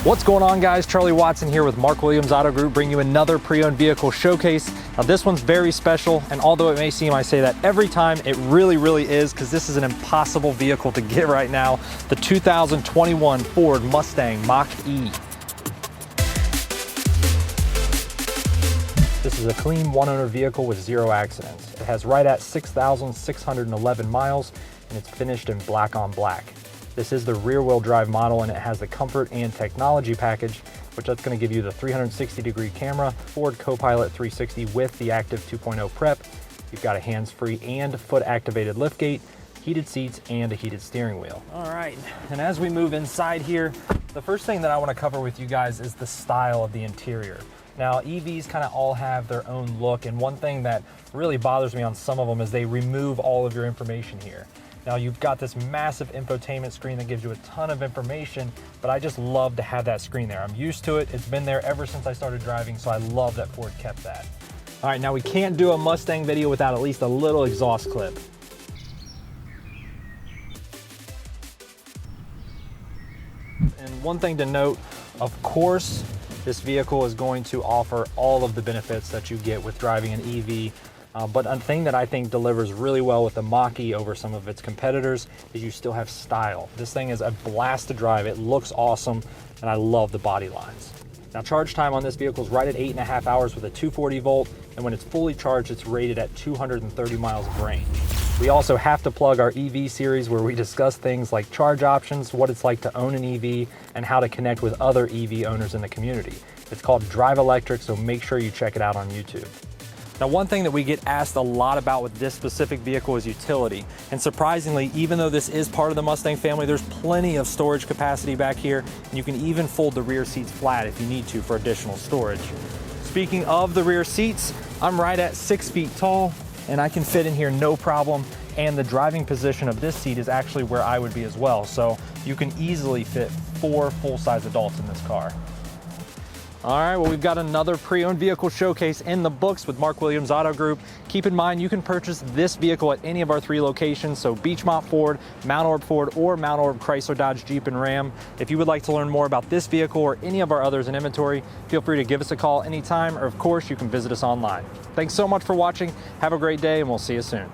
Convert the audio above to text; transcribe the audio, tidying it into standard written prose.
What's going on, guys? Charlie Watson here with Mark Williams Auto Group, bringing you another pre-owned vehicle showcase. Now this one's very special, and although it may seem I say that every time, it really is, because this is an impossible vehicle to get right now. The 2021 Ford Mustang Mach-E. This is a clean one-owner vehicle with 0 accidents. It has right at 6,611 miles, and it's finished in black on black. This is the rear-wheel drive model, and it has the comfort and technology package, which that's going to give you the 360-degree camera, Ford Copilot 360 with the active 2.0 prep. You've got a hands-free and foot-activated liftgate, heated seats, and a heated steering wheel. All right, and as we move inside here, the first thing that I want to cover with you guys is the style of the interior. Now, EVs kind of all have their own look, and one thing that really bothers me on some of them is they remove all of your information here. Now, you've got this massive infotainment screen that gives you a ton of information, but I just love to have that screen there. I'm used to it. It's been there ever since I started driving, so I love that Ford kept that. All right, now we can't do a Mustang video without at least a little exhaust clip. And one thing to note, of course, this vehicle is going to offer all of the benefits that you get with driving an EV. But a thing that I think delivers really well with the Mach-E over some of its competitors is you still have style. This thing is a blast to drive. It looks awesome, and I love the body lines. Now, charge time on this vehicle is right at 8.5 hours with a 240 volt, and when it's fully charged, it's rated at 230 miles of range. We also have to plug our EV series, where we discuss things like charge options, what it's like to own an EV, and how to connect with other EV owners in the community. It's called Drive Electric, so make sure you check it out on YouTube. Now, one thing that we get asked a lot about with this specific vehicle is utility. And surprisingly, even though this is part of the Mustang family, there's plenty of storage capacity back here, and you can even fold the rear seats flat if you need to for additional storage. Speaking of the rear seats, I'm right at 6 feet tall, and I can fit in here no problem. And the driving position of this seat is actually where I would be as well. So you can easily fit 4 full-size adults in this car. All right, well, we've got another pre-owned vehicle showcase in the books with Mark Williams Auto Group. Keep in mind, you can purchase this vehicle at any of our 3 locations, so Beechmont Ford, Mount Orab Ford, or Mount Orab Chrysler Dodge Jeep and Ram. If you would like to learn more about this vehicle or any of our others in inventory, feel free to give us a call anytime, or of course, you can visit us online. Thanks so much for watching. Have a great day, and we'll see you soon.